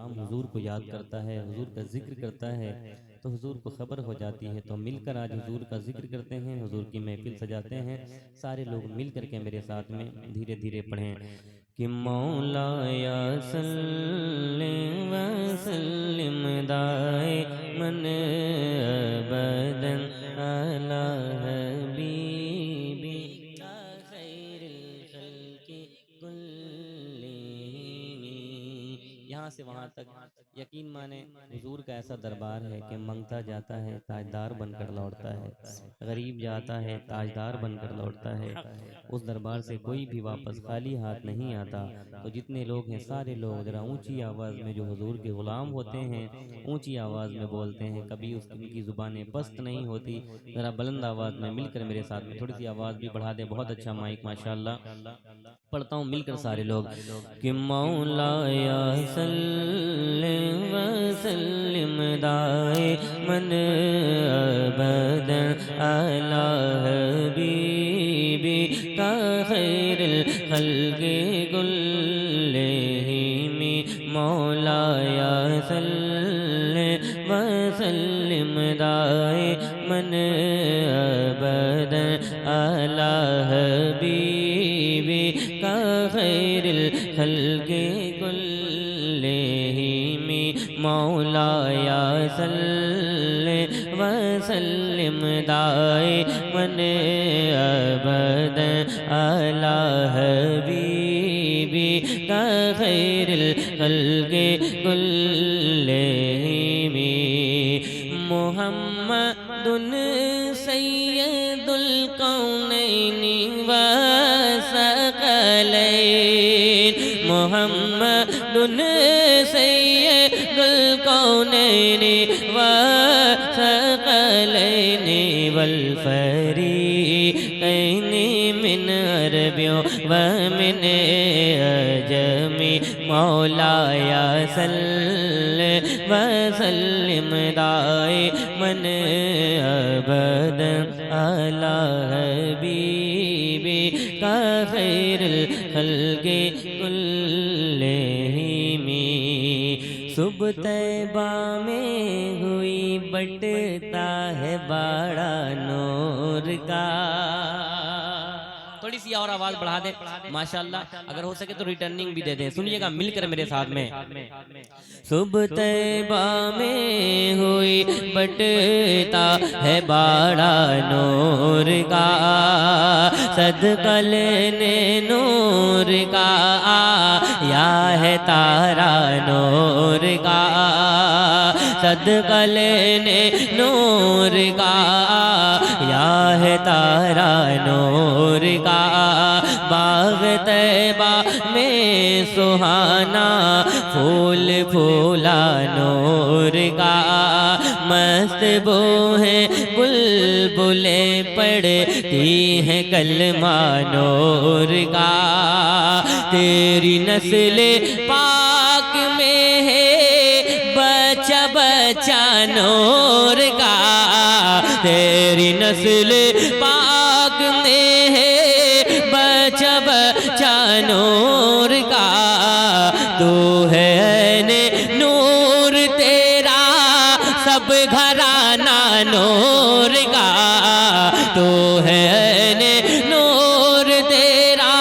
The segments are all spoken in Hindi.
गुलाम हुजूर को याद करता है, हुजूर का जिक्र करता है, तो हुजूर को खबर हो जाती है। तो मिलकर आज हुजूर का जिक्र करते हैं, हुजूर की महफिल सजाते हैं। सारे लोग मिल करके मेरे साथ में धीरे धीरे पढ़ें कि मौलाया सल्ले व सल्लिम दाए मन अबदन अला हबीबी का खैरिल खल्क़ि कुल्लिहिम। यहाँ से वहाँ तक यकीन माने हुजूर का ऐसा दरबार है कि मंगता जाता है ताजदार बनकर लौटता है, गरीब जाता है ताजदार बनकर लौटता है। उस दरबार से कोई भी वापस खाली हाथ नहीं आता। तो जितने लोग हैं सारे लोग ज़रा ऊंची आवाज़ में, जो हुजूर के ग़ुलाम होते हैं ऊंची आवाज़ में बोलते हैं, कभी उनकी ज़ुबानें पस्त नहीं होती। ज़रा बुलंद आवाज़ में मिलकर मेरे साथ में थोड़ी सी आवाज़ भी बढ़ा दे। बहुत अच्छा माइक माशाल्लाह। पढ़ता हूँ मिलकर सारे लोग कि मौलाया सल्ले व सल्लिम दाए मन अबदन अला हबीबी का खैरिल खल्क़ि कुल्लिहिम। मौलाया सल्ले व सल्लिम दाए मन अबदन अला हबीबी का खैरिल खल्क़ि कुल्लिहिम। मौलाया सल्ले व सल्लिम दाए मन अबदन अला हबीबी का खैरिल खल्क़ि कुल्लिहिम। मुहम्मदुन सय्यदुल कौनैनि व सकलैन। मुहम्मदुन सय्यदुल कौनैनि व सकलैनि वल फरीक़ैनि मिन अरबियों व मिन अजमी। मौलाया सल्ले व सल्लिम दाए मन अबदन अला हबीबी का खैरिल खल्क़ि कुल्लिहिम। सुबह तैबा में हुई बटता है बाड़ा नूर का। थोड़ी सी और आवाज बढ़ा दे माशाल्लाह, अगर हो सके तो रिटर्निंग भी दे दें। सुनिएगा मिलकर मेरे साथ में। सुबह तैबा में हुई बटता है बाड़ा नूर का, सदका लेने नूर का या है तारा नूर का। सदका लेने नूर का या है तारा नूर का। बाग तैबा में सुहाना फूल फूला नूर का। मस्त बो है बुलबुले पढ़ती हैं कलमा नूर का। तेरी नस्ल पाक में है बच्चा बच्चा नूर का। तेरी नस्ल पाक में है बच्चा बच्चा नूर का। तू है ने नूर तेरा सब घराना नूर का। तू है ने नूर तेरा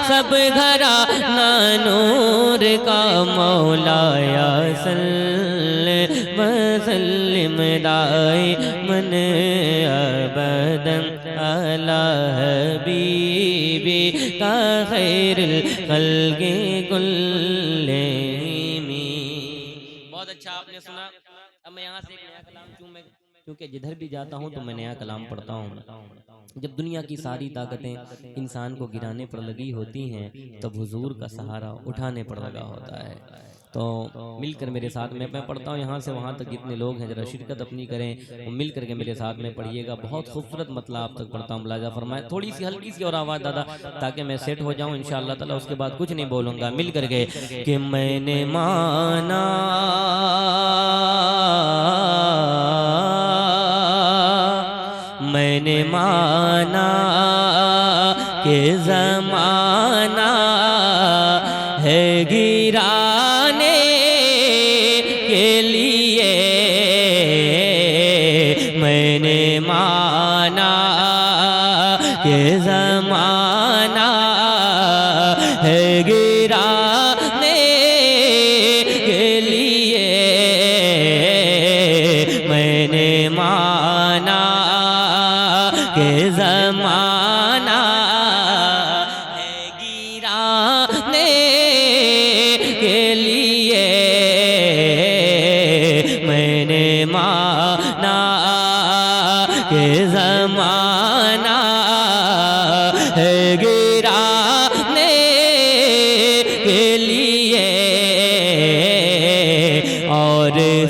सब घराना नूर का। मौलाया सल्ले व सल्लिम दाए मन अबदन अला हबीबी का खैरिल खल्क़ि कुल्लिहिम। बहुत अच्छा आपने सुना। अब मैं यहाँ से एक नया कलाम क्योंकि जिधर भी जाता हूँ तो मैं नया कलाम पढ़ता हूँ। जब दुनिया की सारी ताकतें इंसान को गिराने पर लगी होती हैं, तब हुजूर का सहारा उठाने पर लगा होता है। तो मिलकर मेरे साथ में मैं पढ़ता हूँ यहाँ से वहाँ तक जितने लोग हैं जरा शिरकत अपनी करें, वो मिल करके मेरे साथ में पढ़िएगा। बहुत खूबसूरत मतलब आप तक पढ़ता हूँ, मुलाजा फरमाए। थोड़ी सी हल्की सी और आवाज़ दादा, ताकि मैं सेट हो जाऊँ इंशाअल्लाह ताला। उसके बाद कुछ नहीं बोलूँगा। मिल करके कि मैंने माना मैंने माना कि ज़माना है गिराने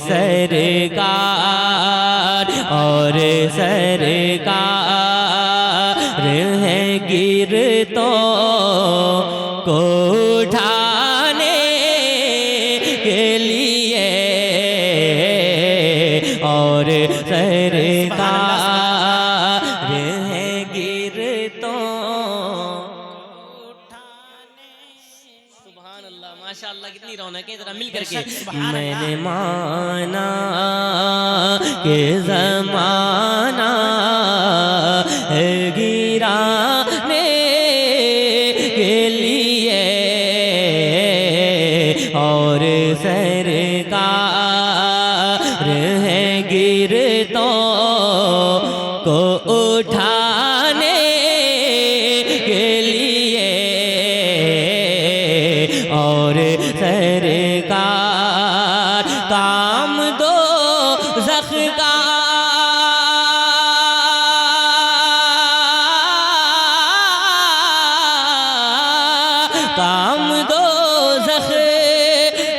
सरकार और सरकार है गिरतों को उठाने के लिए और सरकार है गिरतों उठाने। सुभान अल्लाह, माशाअल्लाह, कितनी रौनक है। जरा मिल करके मैंने माना के ज़माना है गिराने के लिए और सरकार है गिरतों को उठाने के लिए और सरकार काम दो ज़ख का काम दो ज़ख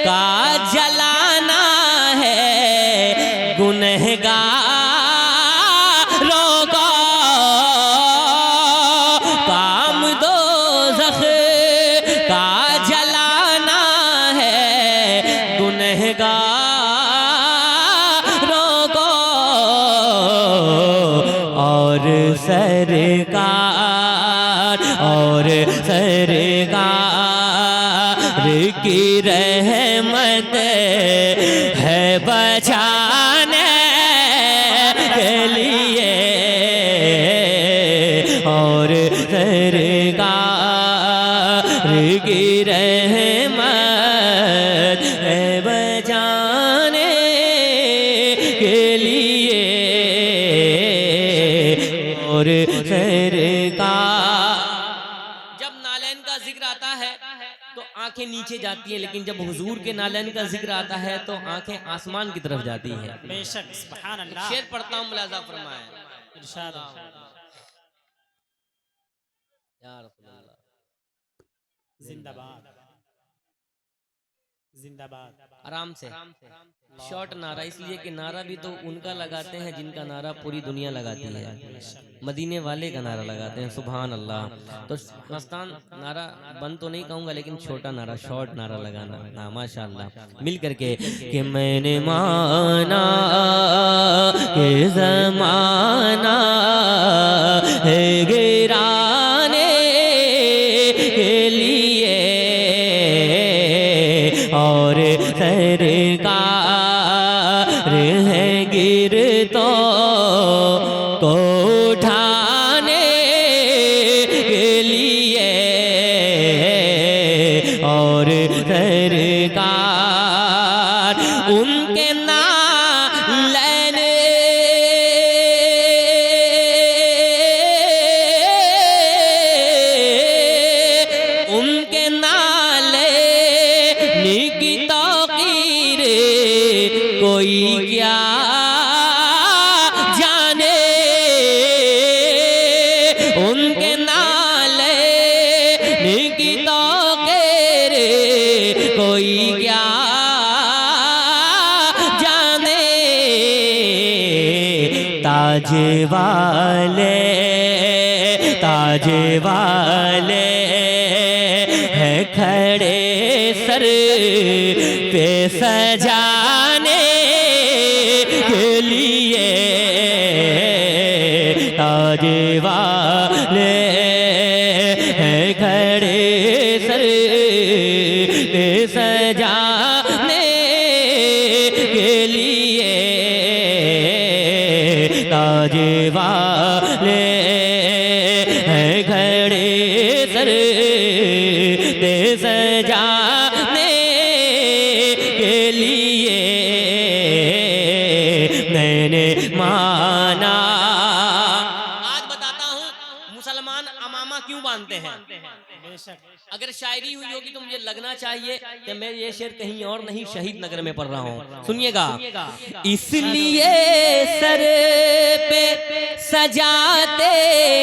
का जलाना है गुनहगारों का। काम दो ज़ख का जलाना है गुनहगारों को और सरकार की रहमत है बचाने के लिए और सरकार की रहमत है बचाने के लिए और सरकार। जब नालैन का जिक्र आता है तो आंखें नीचे जाती हैं, लेकिन जब हुजूर के नालैन का जिक्र आता है तो आंखें आसमान की तरफ जाती हैं। बेशक, सुभान अल्लाह। शेर पढ़ता हूँ, मुलाजा फरमाए। इरशाद या रसूल अल्लाह, जिंदाबाद जिंदाबाद। आराम से शॉर्ट नारा, इसलिए कि नारा भी तो उनका लगाते हैं जिनका नारा पूरी दुनिया लगाती है, मदीने वाले का नारा लगाते हैं। सुभान अल्लाह। तो मस्तान नारा बंद तो नहीं कहूँगा, लेकिन छोटा नारा, शॉर्ट नारा लगाना। हाँ माशाअल्लाह, मिल करके कि मैंने माना के ज़माना है गिराने के लिए और सरकार है गिरतों को उठाने के लिए और सरकार उनके नालैन उनके नालैन की तौकीर कोई क्या जाने, उनके नालैन की तौकीर कोई क्या जाने। ताज वाले है खड़े सर पे सजाने के लिए, ताज वाले है खड़े सर पे सजाने के लिए, ताज वाले है खड़े सर पे सजाने के लिए मैंने माना। आज बताता हूँ मुसलमान अमामा क्यों बांधते हैं। अगर शायरी हुई होगी तो मुझे लगना चाहिए कि मैं ये शेर कहीं और नहीं, शहीद नगर में पढ़ रहा हूँ। सुनिएगा, इसलिए सर पे सजाते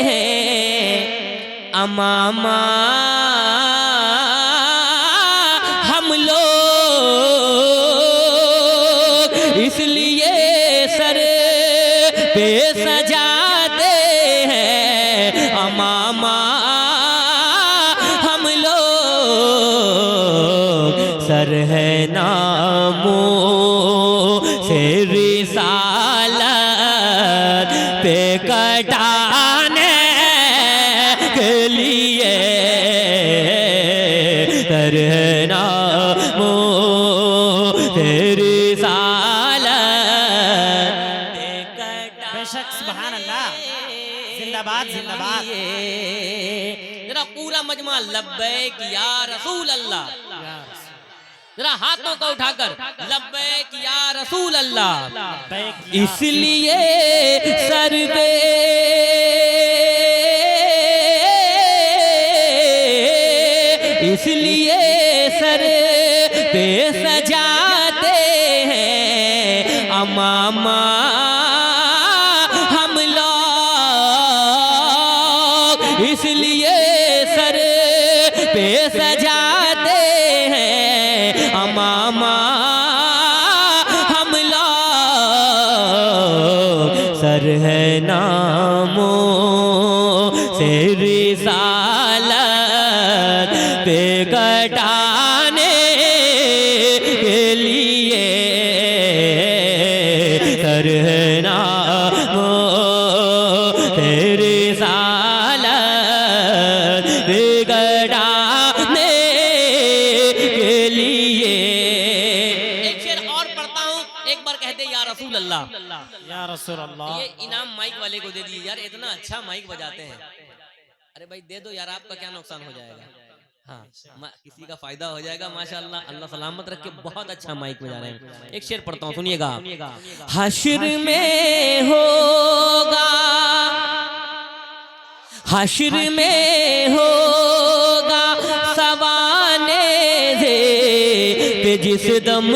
हैं अमामा हम लोग, से रिसालत पे कटाने के लिए करना से रिसालत पे बेशक सुभान अल्लाह। जिंदाबाद जिंदाबाद। जरा पूरा मजमा लब्बैक या रसूल अल्लाह, जरा हाथों को उठाकर लब्बैक या रसूल अल्लाह। इसलिए सर पे इसलिए सर पे सजाते हैं अमामा हम लोग, इसलिए सर पे सजाते हैं अमामा हम लोग। सर है नामों से रिसालत पे कटाने के लिए, सर है नामों से रिसालत पे कटाने के लिए। एक शेर और पढ़ता हूँ, एक बार कहते या रसूल अल्लाह। या रसूल अल्लाह। ये इनाम माइक वाले को दे दिए यार, इतना अच्छा माइक बजाते हैं। अरे भाई दे दो यार, आपका क्या नुकसान हो जाएगा। हाँ, किसी का फायदा हो जाएगा माशाअल्लाह। अल्लाह सलामत रख के, बहुत अच्छा माइक बजा रहे हैं। एक शेर पढ़ता हूँ, सुनिएगा। हश्र में होगा, हश्र में होगा सवाने से पे जिस दम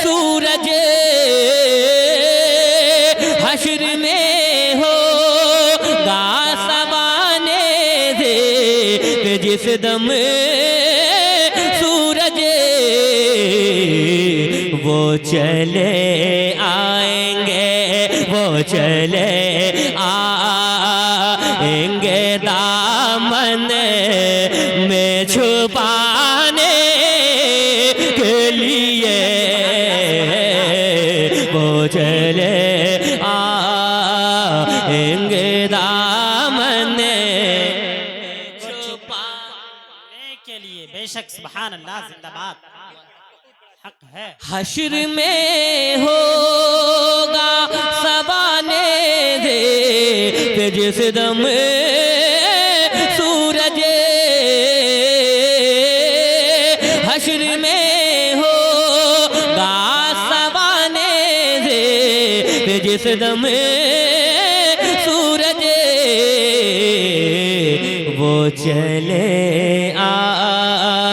सूरज, हश्र में होगा सवाने से पे जिस दम सूरज, वो चले आएंगे, वो चले आएंगे दामन में छुपाने के लिए, वो चले आएंगे दामन छुपाने के लिए। बेशक सुभान अल्लाह। जिंदाबाद। हक है। हश्र में होगा सवाने दे पे जिस दम सूरज, हश्र में होगा सवाने दे पे जिस दम सूरज, वो चले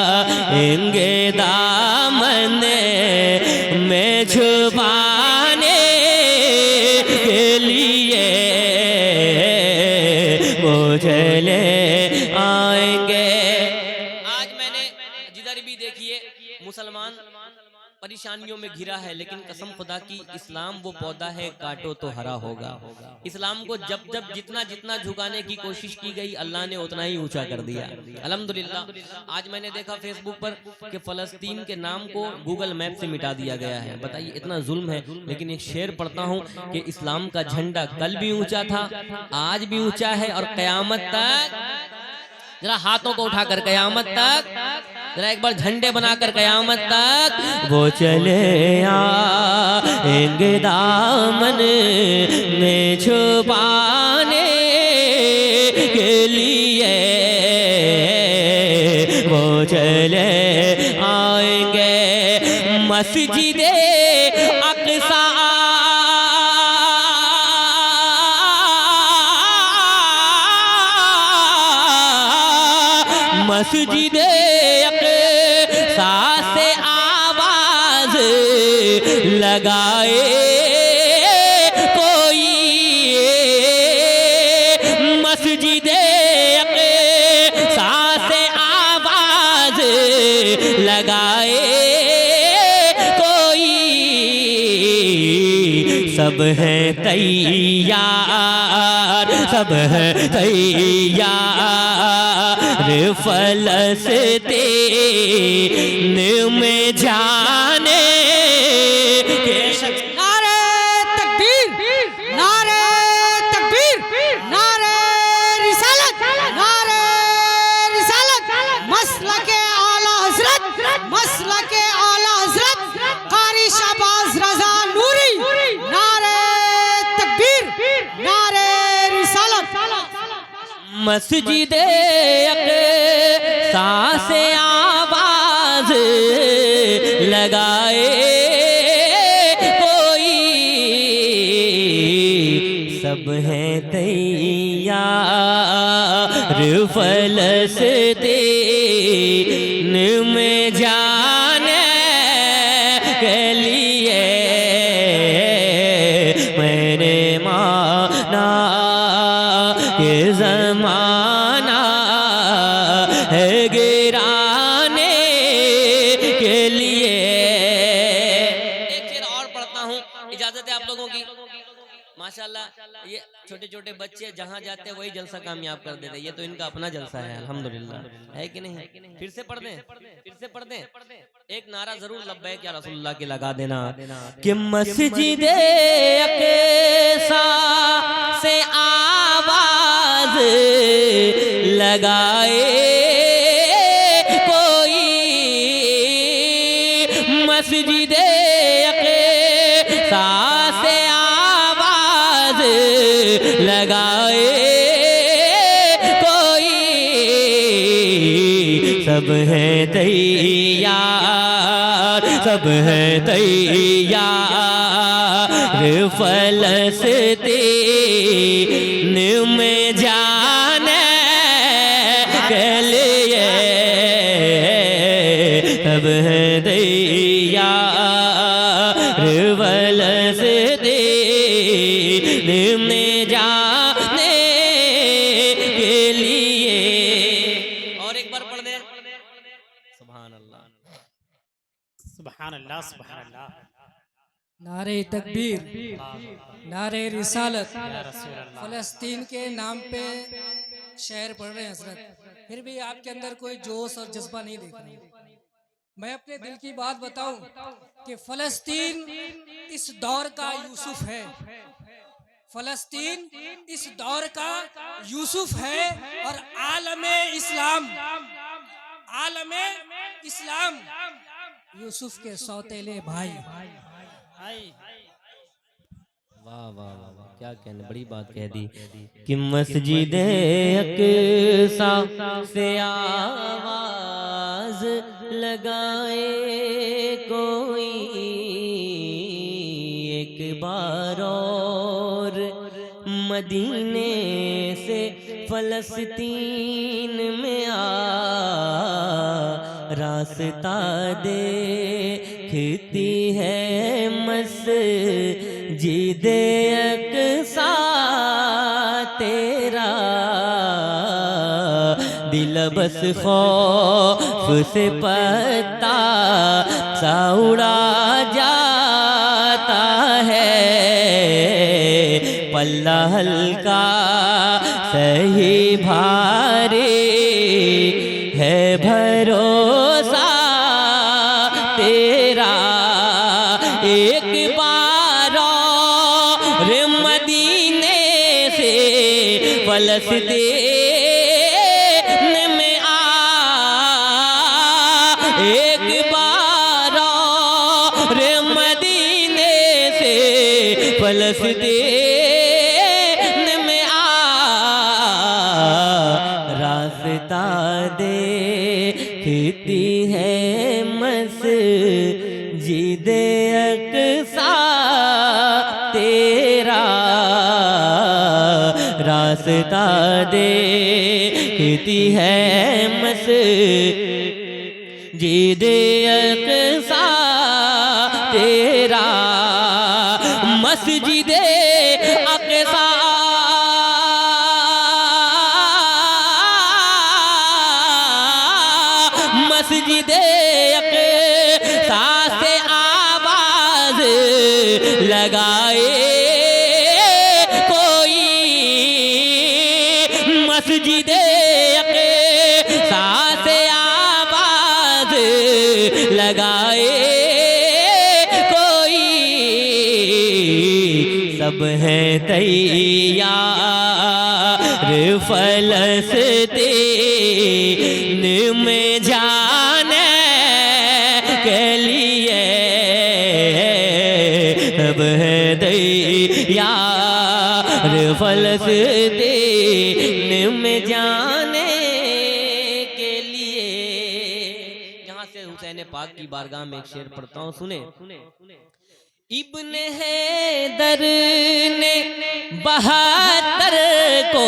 आएंगे दामन में छुपाने के लिए, वो चले आएंगे। आज मैंने जिधर भी देखिए मुसलमान परेशानियों में घिरा है, लेकिन कसम खुदा की इस्लाम वो पौधा है काटो तो हरा होगा। इस्लाम को जब जब जितना जितना झुकाने की कोशिश की गई, अल्लाह ने उतना ही ऊंचा कर दिया। अल्हम्दुलिल्लाह। आज मैंने देखा फेसबुक पर कि फ़लस्तीन के नाम को गूगल मैप से मिटा दिया गया है। बताइए इतना जुल्म है। लेकिन एक शेर पढ़ता हूँ कि इस्लाम का झंडा कल भी ऊंचा था, आज भी ऊंचा है और क़यामत तक। जरा हाथों को उठाकर क़यामत तक, जरा एक बार झंडे बनाकर क़यामत तक, वो चले आएंगे दामन में छुपाने के लिए, वो चले आएंगे मस्जिदे अक़सा मस्जिदे अक़सा से आवाज़ लगाए कोई, मस्जिदे अक़सा से आवाज़ लगाए कोई, सब है तैयार, सब है तैयार फलस्तीन में जाने के। नारे तकबीर, नारे तकबीर, नारे रिसालत, नारे रिसालत, मसलके आला हजरत, मसलके आला हजरत कारी शाहबाज रजा नूरी, नारे तकबीर, नारे रिसालत। मस्जिद अक़सा से आवाज लगाए कोई, सब है तैयार फलस्तीन में जाने के लिए। मैंने माना कि ज़माना है गिराने के लिए। एक शेर और पढ़ता हूँ, इजाजत है आप लोगों की। माशाल्लाह ये छोटे छोटे बच्चे जहाँ जाते हैं वही जलसा कामयाब कर देते हैं। ये तो इनका अपना जलसा है, अल्हम्दुलिल्लाह, है कि नहीं? फिर से पढ़ दें, फिर से पढ़ दें। एक नारा जरूर लब्बैक या रसूलुल्लाह के लगा देना कि मस्जिद अक़सा से आवाज लगाए कोई, मस्जिद अक़सा से आवाज लगाए कोई, सब है तैयार, सब है तैयार फलस्तीन में जाने के लिए। सब है तैयार फलस्तीन में जाने के लिए। और एक बार पढ़ दे, सुभान अल्लाह, सुभान अल्लाह, सुभान अल्लाह। नारे तकबीर, नारे रिसालत। या रसूल अल्लाह। फलस्तीन के नाम पे शेर पढ़ रहे हैं हजरत, फिर भी आपके अंदर कोई जोश और जज्बा नहीं देख रहा। मैं अपने दिल की बात बताऊं कि फलस्तीन इस दौर का यूसुफ है, फलस्तीन इस दौर का यूसुफ है। और आलमे इस्लाम, आलमे इस्लाम यूसुफ के सौतेले भाई। वाह वाह वाह वाह, क्या कहने, बड़ी बात कह दी कि मस्जिद अक़सा से आवाज लगाए कोई, एक बार और मदीने से फलस्तीन में आ रास्ता देखती है मस्जिद अक़सा तेरा। दिल बस खौफ से पत्ता सा उड़ा जाता है, पल्ला हल्का सही भारी है भरोसा तेरा। एक बार और मदीने से फलस्तीन में आ, एक बार और मदीने से फलस्तीन में आ, रास्ता देखती है मस्जिद अक़सा तेरा। रास्ता देखती है मस्जिद अक़सा तेरा। मस्जिद अक़सा मस्जिद अक़सा से आवाज़ लगाए सब है तैयार फलस्तीन में जाने के लिए, सब है तैयार फलस्तीन में जाने के लिए। यहाँ से हुसैन पाक की बारगाह में एक शेर पढ़ता हूँ, सुने। इब्ने हैदर ने 72 को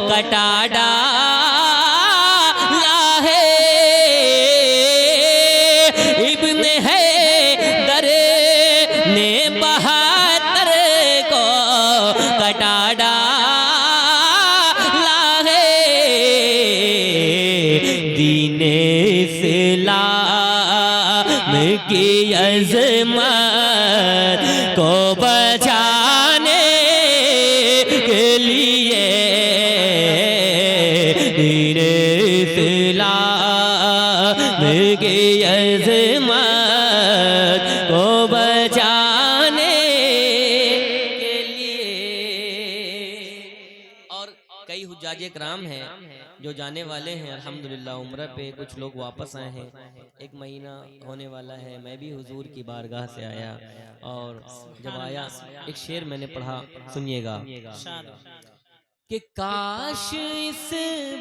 कटा डाला है, इब्ने हैदर ने 72 को कटा डाला है, दीने इस्लाम की अज़मत को बचाने के लिए, दीने इस्लाम की अज़मत को बचाने के लिए। और कई हुज्जाजे कराम हैं जो जाने वाले हैं अल्हम्दुलिल्लाह उम्र पे, कुछ लोग वापस आए हैं। 1 महीना होने वाला है, मैं भी हुजूर की बारगाह से आया, और जब आया एक शेर मैंने पढ़ा, सुनिएगा कि काश इस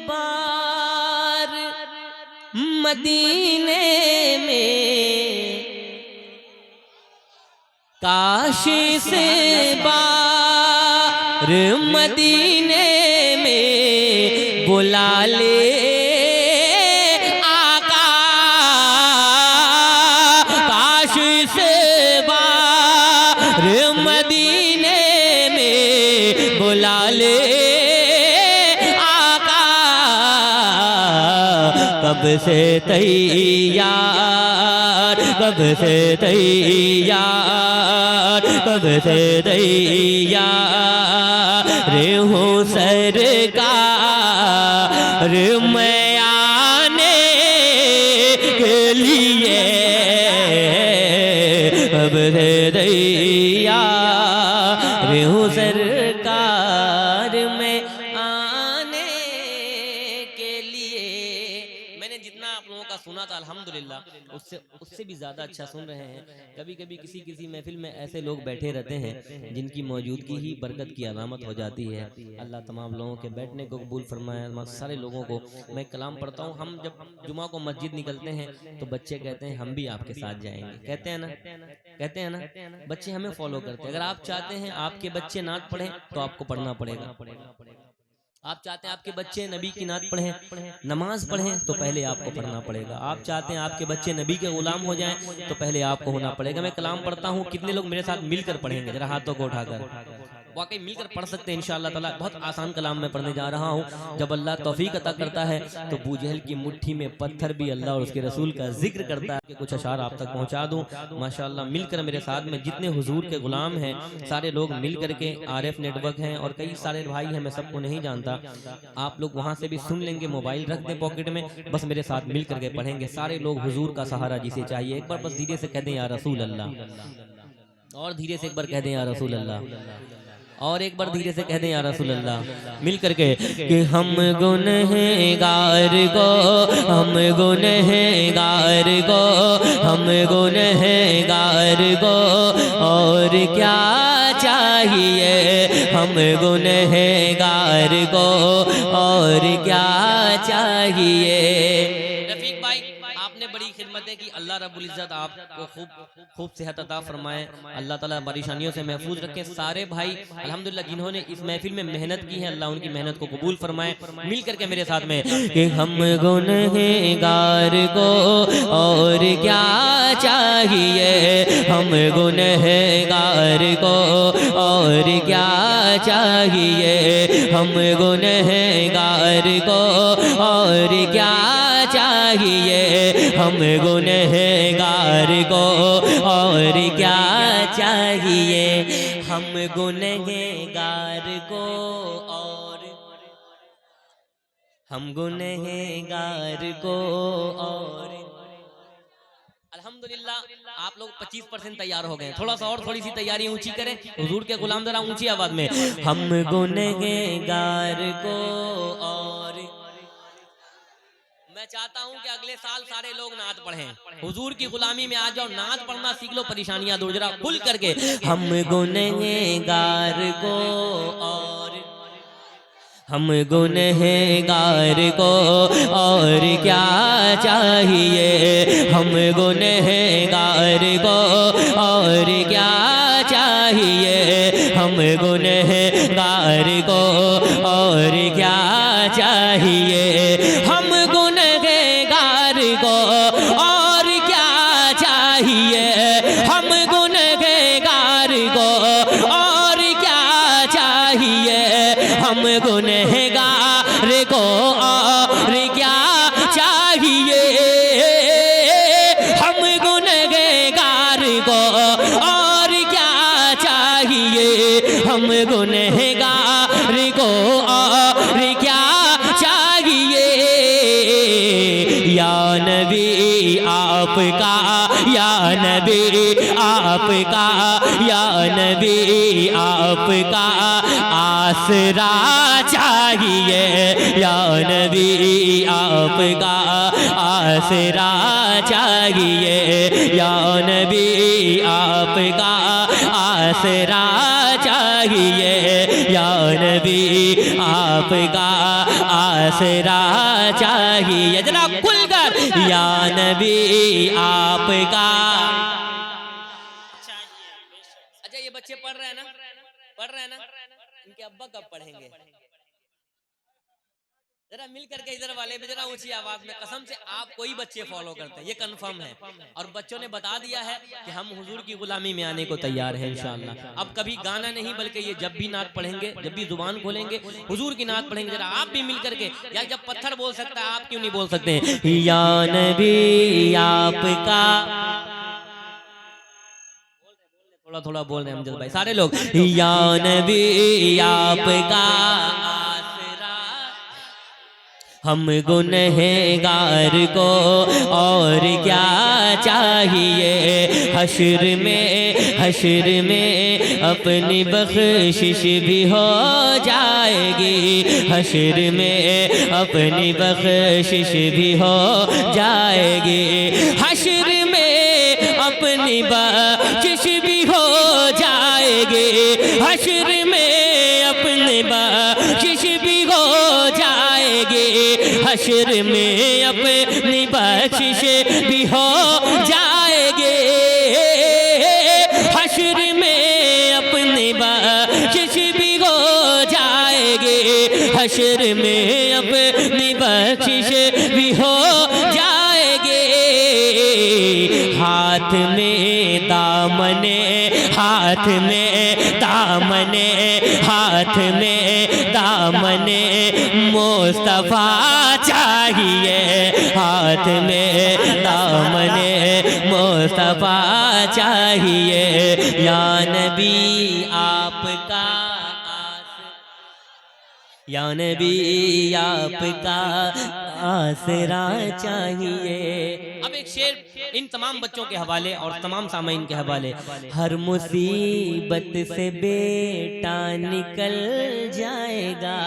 बार मदीने में, काश इस बार मदीने में बुला ले आका, काश इस बार मदीने में बुला ले आका, कब से तैयार, कब से तैयार, कब से तैयार हूँ सरकार मैं आने के लिए, कब से तैयार हूँ सरकार में आने के लिए। मैंने जितना आप लोगों का सुना था अल्हम्दुलिल्लाह उससे भी ज़्यादा अच्छा सुन रहे हैं। कभी कभी किसी महफिल में ऐसे लोग बैठे रहते हैं जिनकी मौजूदगी ही बरकत की अलामत हो जाती है। अल्लाह तमाम लोगों के बैठने को कबूल फरमाए। सारे लोगों को मैं कलाम पढ़ता हूँ। हम जब जुमा को मस्जिद निकलते हैं तो बच्चे कहते हैं हम भी आपके साथ जाएंगे, कहते हैं ना, कहते हैं ना, बच्चे हमें फॉलो करते हैं। अगर आप चाहते हैं आपके बच्चे नात पढ़ें तो आपको पढ़ना पड़ेगा। आप चाहते हैं आपके बच्चे नबी की नात पढ़ें, नमाज पढ़ें, तो पहले आपको पढ़ना पड़ेगा। आप चाहते हैं आपके बच्चे नबी के गुलाम हो जाएं तो पहले आपको होना पड़ेगा। मैं कलाम पढ़ता हूँ, कितने लोग मेरे साथ मिलकर पढ़ेंगे? जरा हाथों को उठाकर। वाकई मिलकर पढ़ सकते हैं इंशाअल्लाह ताला। बहुत आसान कलाम मैं पढ़ने जा रहा हूँ। जब अल्लाह तौफीक अता करता है तो अबू जहल की मुट्ठी में पत्थर भी अल्लाह और उसके रसूल का जिक्र करता है कि कुछ अशार आप तक पहुँचा दूँ। माशाअल्लाह मिलकर मेरे साथ में जितने हुजूर के गुलाम हैं सारे लोग मिल करके, आरएफ नेटवर्क हैं और कई सारे भाई हैं, मैं सबको नहीं जानता, आप लोग वहाँ से भी सुन लेंगे। मोबाइल रख दें पॉकेट में, बस मेरे साथ मिल करके पढ़ेंगे। सारे लोग हुजूर का सहारा जिसे चाहिए। एक बार बस धीरे से कह दें या रसूल अल्लाह, और धीरे से एक बार कह दें या रसूल अल्लाह, और एक बार धीरे से कह दें या रसूल अल्लाह मिल करके कि हम गुनहगार को, हम गुनहगार को, हम गुनहगार को और क्या चाहिए, हम गुनहगार को और क्या चाहिए। रफीक भाई आपने बड़ी खिदमतें की। अल्लाह रब्बुल इज्जत आपको खूब सेहत अता फरमाए। अल्लाह ताला परेशानियों से महफूज रखे। सारे भाई अल्हम्दुलिल्लाह जिन्होंने इस महफिल में मेहनत की है, अल्लाह उनकी मेहनत को कबूल फरमाए। मिल करके मेरे साथ में कि हम गुनहगार को और क्या चाहिए, हम गुनहगार को और क्या चाहिए, हम गुनहगार को और क्या चाहिए, हम गुनहगार को और क्या चाहिए, हम गुनहगार को और, हम गुनहगार को और। अल्हम्दुलिल्लाह आप लोग 25% तैयार हो गए, थोड़ा सा और थोड़ी सी तैयारी ऊंची करें। हुजूर के गुलाम जरा ऊंची आवाज में, हम गुनहगार को और मैं चाहता हूं कि अगले साल सारे लोग नात पढ़ें, हुजूर की गुलामी में आ जाओ, नात पढ़ना सीख लो, परेशानियां दूर। जरा खुल करके, हम गुनहगार को और हम गुनहगार को और क्या चाहिए, हम गुनहगार को और क्या चाहिए, हम गुनहगार को और क्या चाहिए, हम गुनहगार को और क्या चाहिए, हम गुनहगार को और क्या चाहिए, हम गुनहगार को और क्या चाहिए, हम गुनहगार को और क्या चाहिए, हम गुनहगार को और क्या चाहिए। या नबी आपका, या नबी आपका, या नबी आपका आसरा चाहिए, या नबी आपका आसरा चाहिए, या नबी आपका आसरा चाहिए, या नबी आपका आसरा चाहिए। जरा खुलकर, या नबी आपका। अच्छा ये बच्चे पढ़ रहे हैं ना, पढ़ रहे हैं ना, इनके अब्बा कब पढ़ेंगे? जरा मिल करके इधर वाले में जरा ऊंची आवाज में, कसम से आप कोई बच्चे फॉलो करते हैं, ये कंफर्म है। और बच्चों ने बता दिया है कि हम हुजूर की गुलामी में आने को तैयार हैं इंशाअल्लाह। अब कभी गाना नहीं, बल्कि ये जब भी नात पढ़ेंगे, जब भी जुबान खोलेंगे, हुजूर की नात पढ़ेंगे। जरा आप भी मिल करके, या जब पत्थर बोल सकता है आप क्यों नहीं बोल सकते हैं, या नबी आपका। थोड़ा थोड़ा बोल रहे हैं अमजद भाई, सारे लोग, या नबी आपका हम गुनहगार को और क्या चाहिए, हश्र में अपनी बख्शिश भी हो जाएगी, हश्र में अपनी बख्शिश भी हो जाएगी, हश्र में अपनी बख्शिश भी हो जाएगी, हश्र में अपनी बख्शिश भी हो जाएगी, हश्र में अपनी बख्शिश भी हो जाएगी, हश्र में अपनी बख्शिश भी हो जाएगी, हश्र में अपनी बख्शिश भी हो जाएगी। हाथ में दामने, हाथ में दामने, हाथ में दामने मुस्तफा चाहिए, हाथ में दामने मुस्तफा चाहिए, या नबी आपका, या नबी आपका आसरा चाहिए। अब एक शेर इन तमाम बच्चों के हवाले और तमाम सामाइन के हवाले, हर मुसीबत से बेटा निकल जाएगा,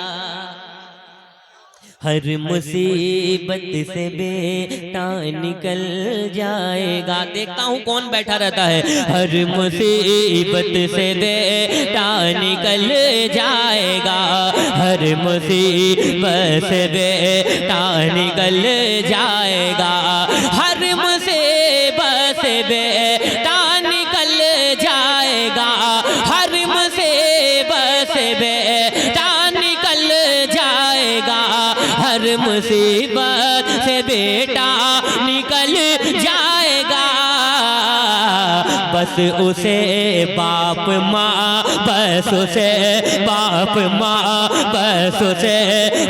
हर मुसीबत से बेटा निकल जाएगा। देखता हूँ कौन बैठा रहता है, हर मुसीबत से बेटा निकल जाएगा, हर मुसीबत से बेटा निकल जाएगा, हर मुसीबत से बेटा निकल जाएगा, हर मुसीबत से बेटा निकल जाएगा, हर मुसीबत से बेटा निकल जाएगा। बस उसे बाप माँ, बस उसे बाप माँ, बस उसे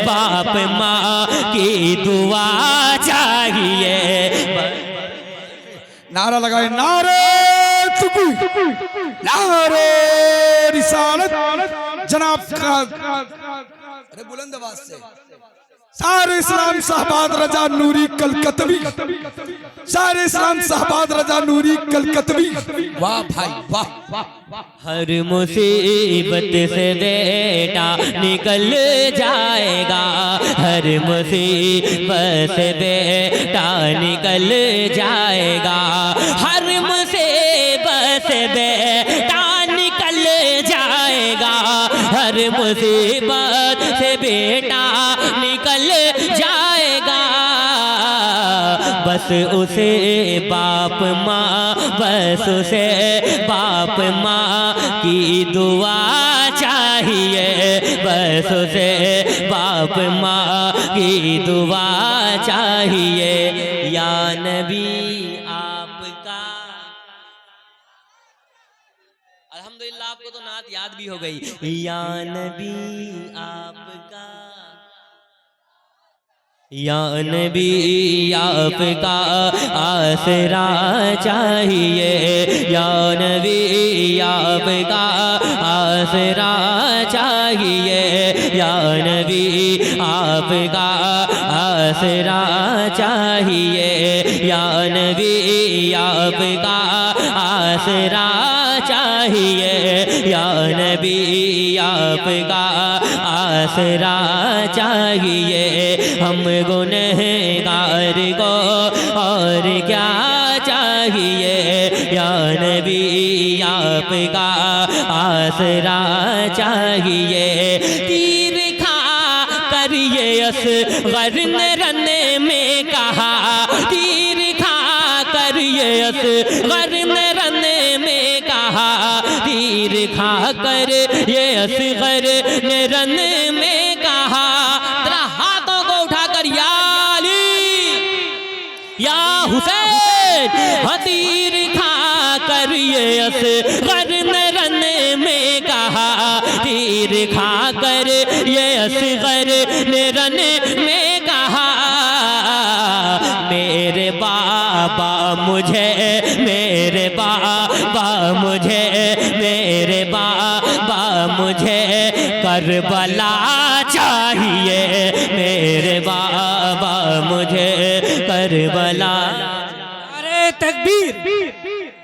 बाप माँ की दुआ चाहिए। नारा लगाए, नारे तकबीर, नारे रिसालत, जनाब का, अरे बुलंद आवाज से सारे इस्लाम साहबाद रजा नूरी कलकतवी, सारे इस्लाम साहबाद रजा नूरी कलकतवी। वाह भाई वाह। हर मुसीबत से बेटा निकल जाएगा, हर मुसीबत से बेटा निकल जाएगा, हर मुसीबत से बेटा निकल जाएगा, हर मुसीबत से बेटा निकल जाएगा। बस उसे बाप माँ, बस उसे बाप माँ की दुआ चाहिए, बस उसे बाप माँ की दुआ चाहिए। या नबी आपका, अल्हम्दुलिल्लाह आपको तो नात याद भी हो गई। या नबी आपका, या नबी आपका आसरा चाहिए, या नबी आपका आसरा चाहिए, या नबी आपका आसरा चाहिए, या नबी आपका आसरा चाहिए, या नबी आपका आसरा चाहिए। हम गुनहगार को और क्या चाहिए, या नबी आपका आसरा चाहिए। तीर खा कर ये असग़र ने रन में कहा, तीर खा कर ये असग़र ने रन में कहा, तीर खा कर ये असग़र ने रन में कहा। तेरा हाथों को उठाकर या अली या हुसैन, तीर खा कर ये असग़र ने रन में कहा, तीर खा कर ये असग़र ने रन में कहा। मेरे बाबा मुझे, मेरे बाबा मुझे, मेरे बाबा मुझे करबला चाहिए, मेरे बाबा मुझे करबला। नारे तकबीर,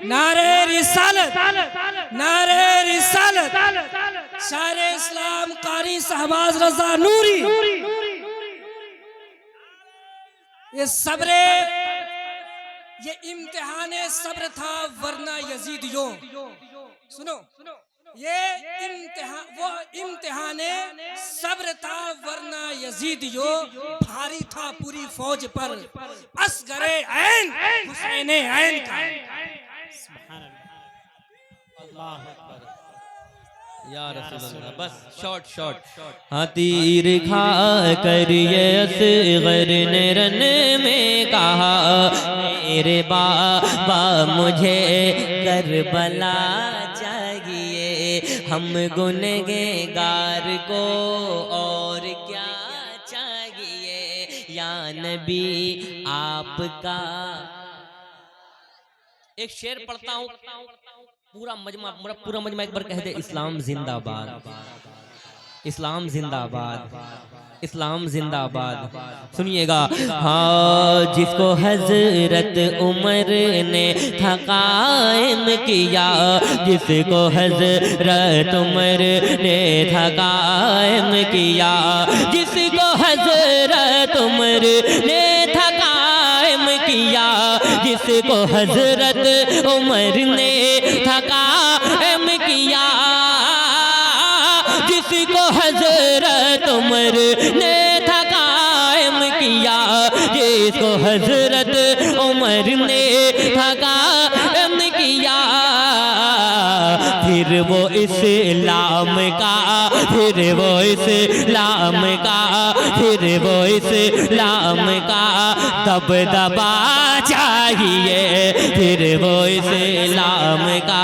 नारे रिसालत, नारे रिसालत। सारे इस्लाम कारी शहबाज रजा नूरी, ये सब्रे, ये इम्तिहाने सब्र था वरना यजीदियों। सुनो, ये इम्तिहान, वो इम्तिहाने सब्र था वरना यजीदियों, भारी था पूरी फौज पर असगरे ऐन हुसैने ऐन का। सुभान अल्लाह, अल्लाहु अकबर। या रसूलल्लाह, बस शॉर्ट शॉर्ट। हाँ, तीर खा कर ये असग़र ने रन में कहा, मेरे बाबा मुझे करबला चाहिए। हम गुनहगार को और क्या चाहिए, या नबी आपका। एक शेर पढ़ता हूँ, पूरा मजमा एक बार कह दे, इस्लाम जिंदाबाद, इस्लाम जिंदाबाद, इस्लाम जिंदाबाद। सुनिएगा। हाँ, जिसको हजरत उमर ने था कायम किया, जिसको हजरत उमर ने था कायम किया, जिसको हजरत उमर ने था कायम किया, जिसको हजरत उमर ने था कायम किया, जिसको हजरत उमर ने था कायम किया, जिसको हजरत उमर ने था कायम किया। फिर वो इस्लाम का, फिर वो इस्लाम का, फिर वो इस्लाम का दबदबा चाहिए, फिर वो इस्लाम का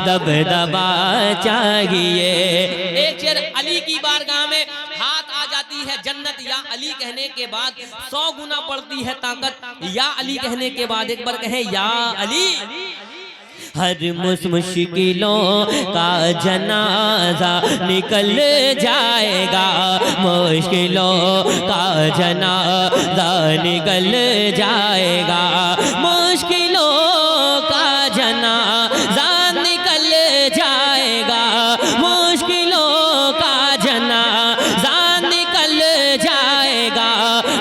दबदबा चाहिए। एक शेर अली की बारगाह में हाथ आ जाती है जन्नत, या अली कहने के बाद 100 गुना बढ़ती है ताकत, या अली कहने के बाद एक बार कहें या अली। हर मुश्किलों का जनाजा निकल जाएगा, मुश्किलों का जनाजा निकल जाएगा, मुश्किलों का जनाजा निकल जाएगा, मुश्किलों का जनाजा निकल जाएगा,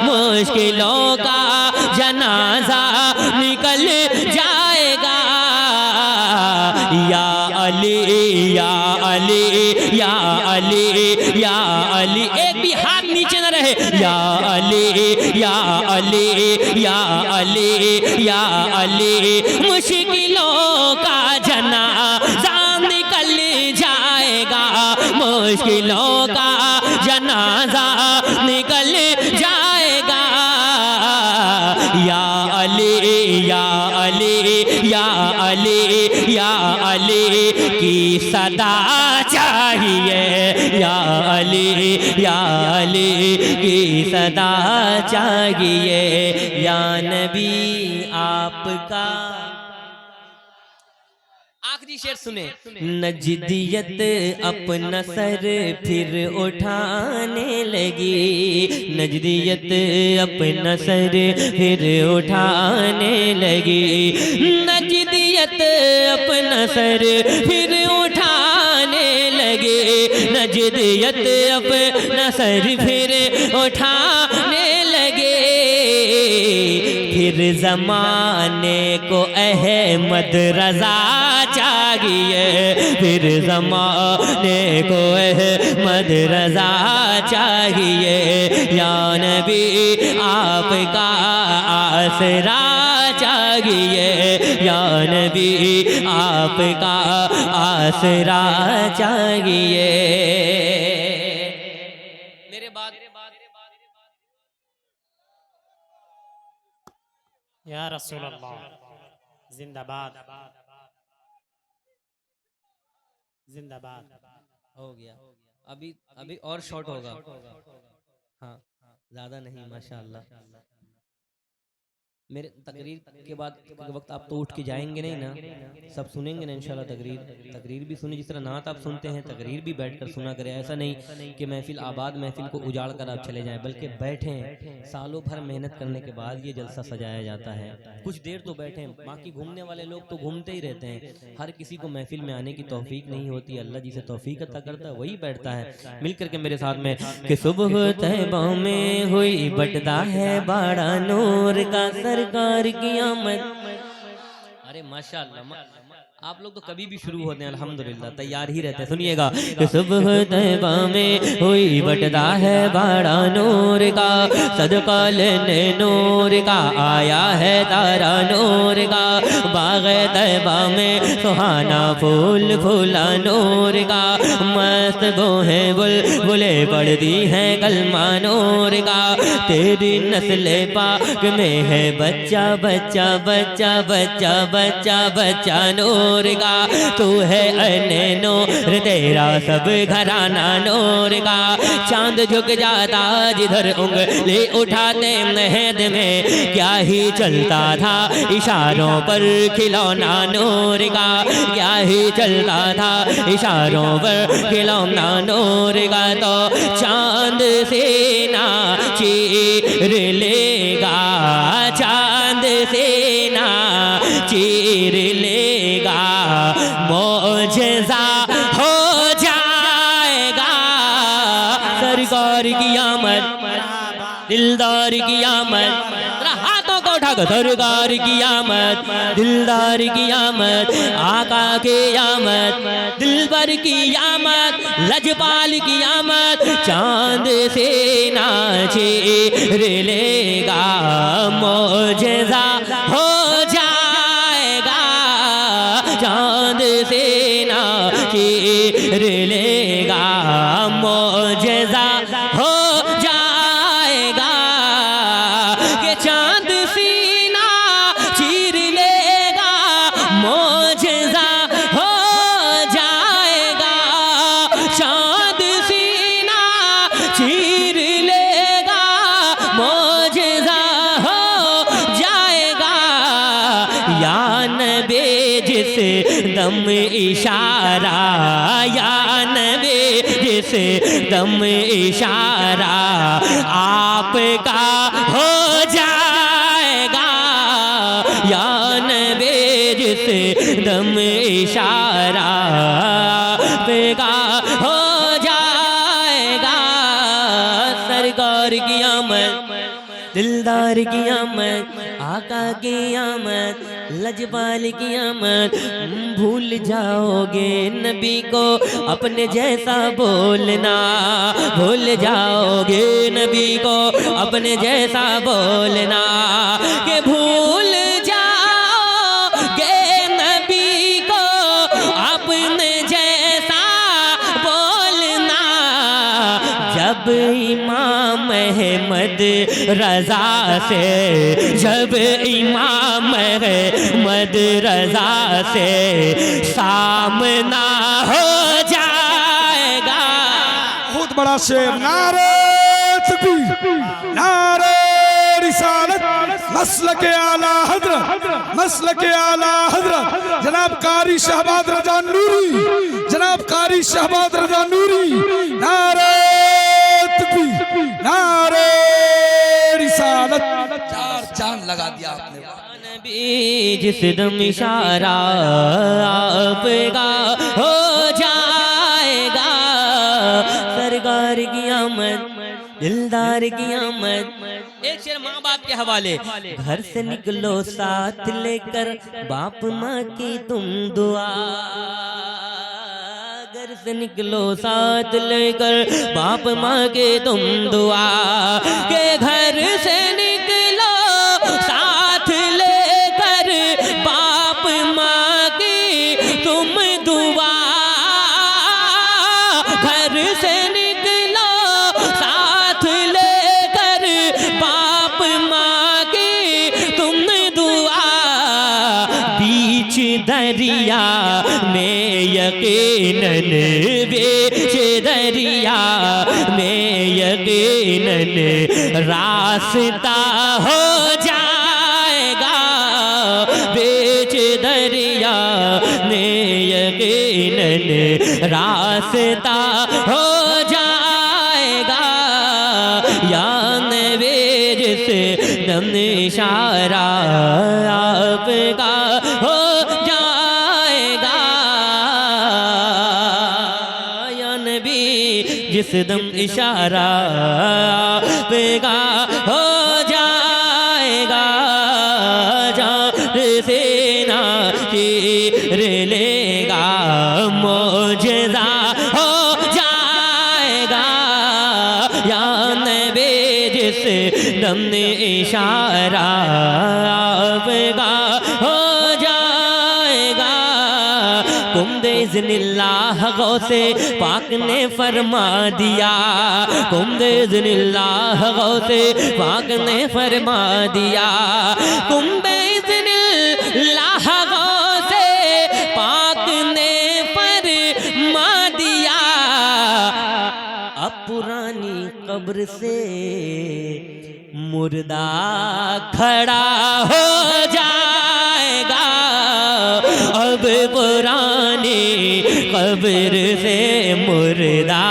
मुश्किलों का जनाजा निकल जाएगा। या अली या अली या अली या अली, एक भी हाथ नीचे न रहे। या अली या अली या अली या अली, मुश्किलों का जनाजा निकल जाएगा, मुश्किलों का जनाजा निकल जाएगा। या अली या अली या अली या अली की सदा चाहिए, या अली या अली की सदा चाहिए। या नबी आपका आखिरी शेर सुने। नजदियत अपना सर फिर उठाने लगी, नजदियत अपना सर फिर उठाने लगी, नजदियत अपना सर फिर उठाने लगे, नजदियत अपना सर फिर उठाने लगे। फिर जमाने को अहमद रजा चाहिए, फिर जमाने को अहमद रजा चाहिए। या नबी आपका आसरा चाहिए, या नबी आपका आसरा चाहिए। मेरे बाद या रसूल अल्लाह जिंदाबाद जिंदाबाद। हो गया, अभी और शॉर्ट होगा। हाँ, ज़्यादा नहीं माशाअल्लाह। मेरे तकरीर के बाद के वक्त आप तो उठ के जाएंगे नहीं ना, सब सुनेंगे ना इंशाल्लाह। तकरीर भी सुने, जिस तरह नात आप सुनते हैं तकरीर भी बैठकर सुना करें। ऐसा नहीं कि महफिल आबाद महफिल को उजाड़ कर आप चले जाएं, बल्कि बैठें। सालों भर मेहनत करने के बाद ये जलसा सजाया जाता है, कुछ देर तो बैठें। बाकी घूमने वाले लोग तो घूमते ही रहते हैं, हर किसी को महफिल में आने की तौफीक नहीं होती। अल्लाह जिसे तौफीक अता करता है वही बैठता है। मिल करके मेरे साथ में कि सुबह तैबा में हुई बटदा है बड़ा नूर का सरकार की आमद। अरे माशाअल्लाह, आप लोग तो कभी भी शुरू होते हैं अल्हम्दुलिल्लाह, तैयार ही रहते हैं। सुनिएगा कि सुबह तैबा में हुई बटदा है बड़ा नूर का, सदका लेने नूर का आया है तारा नूर का। बाग़ तैबा में सुहाना फूल फूला नूर का, मस्त वो है बुलबुले पढ़ती हैं कलमा नूर का। तेरी नस्ल पाक में है बच्चा बच्चा बच्चा बच्चा बच्चा बच्चा नूर का। तू है अने नूर तेरा सब घराना नूर का। चांद झुक जाता जिधर उंगली उठाते महद में, क्या ही चलता था इशारों पर खिलौना नूर का, क्या ही चलता था इशारों पर खिलौना नूर का। तो चांद से ना चीर लेगा, चांद से ना चीर लेगा, मौजज़ा हो जाएगा। सरकार की आमद, दिलदार की आमद, हाथों को उठाकर सरकार की आमद, दिलदार की आमद, आका की आमद, दिलबर की आमद, लजपाल की आमद। चांद से नाचे लेगा, मौजज़ा हो जाएगा। चांद से नाचे लेगा, मौजज़ा हो जाएगा। कि चांद सीना चीर लेगा, मौजज़ा हो जाएगा। चांद सीना चीर लेगा, मौजज़ा हो जाएगा। या नबी जिस दम इशारा, या नबी जिस दम इशारा आपका हो जाएगा, या नबी जिस दम इशारा आपका हो जाएगा। सरकार की आमद, दिलदार की आमद, आका की आमद, लजपाल की आमद। भूल जाओगे नबी को अपने जैसा बोलना, भूल जाओगे नबी को अपने जैसा बोलना, कि भूल जाओगे नबी को अपने जैसा बोलना। जब इमाम अहमद रजा से, जब इमाम अहमद रजा से सामना हो जाएगा। बहुत बड़ा शेर, नारे तकबीर, नारे रिसालत, मसलके आला हजरत, मसलके आला हजरत जनाब कारी शहबाज रजा नूरी, जनाब कारी शहबाज रजा नूरी। नारे तकबीर, नारे रिसालत, चार चांद लगा दिया आपने। नबी जिस दम इशारा आपका हो जाएगा। सरकार की आमद, दिलदार की आमद। एक शेर माँ बाप के हवाले, घर से निकलो साथ लेकर बाप माँ की तुम दुआ, घर से निकलो साथ लेकर बाप माँ के तुम दुआ, के घर से निकलो साथ लेकर बाप माँ की तुम दुआ, घर से निकलो साथ लेकर बाप माँ की तुम दुआ। बीच दरिया में यकीनन, बीच दरिया में यकीनन रास्ता हो जाएगा, बीच दरिया में यकीनन रास्ता हो जाएगा। या नबी जिस दम इशारा आपका हो जाएगा, या नबी जिस दम इशारा आपका हो जाएगा। जान से ना चीर लेगा, मौजज़ा हो जाएगा, या नबी जिस दम इशारा आपका हो जाएगा। कुम्दे इज़्निल्लाह गौसे पाक ने फरमा दिया, कुम्दे इज़्निल्लाह गौसे पाक ने फरमा दिया, कुम्दे इज़्निल्लाह गौसे पाक ने फरमा दिया। अब पुरानी कब्र से मुर्दा खड़ा हो जाएगा, अब पुरानी कब्र से मुर्दा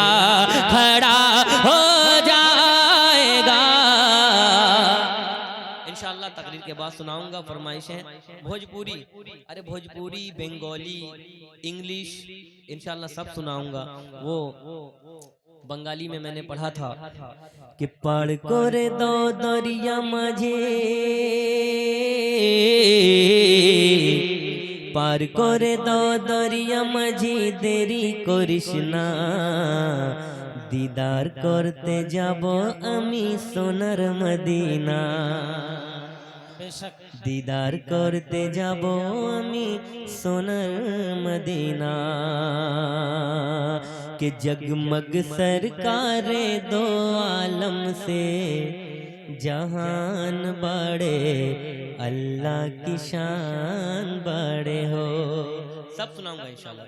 खड़ा हो जाएगा। इंशाअल्लाह तकरीर के बाद सुनाऊंगा फरमाइशें भोजपुरी, अरे भोजपुरी, बंगाली, इंग्लिश इंशाअल्लाह सब सुनाऊंगा। वो बंगाली में मैंने पढ़ा था कि पढ़ करे दो दरिया मझे, पार करे दो दरिया मझे देरी करिस ना, दीदार करते जाबो आमी सोनार मदीना, बेशक दीदार करते जाबो आमी सोनार मदीना, के जगमग सरकारे दो आलम से जहान बड़े, अल्लाह की शान बड़े हो। सब सुनाऊंगा इंशाल्लाह।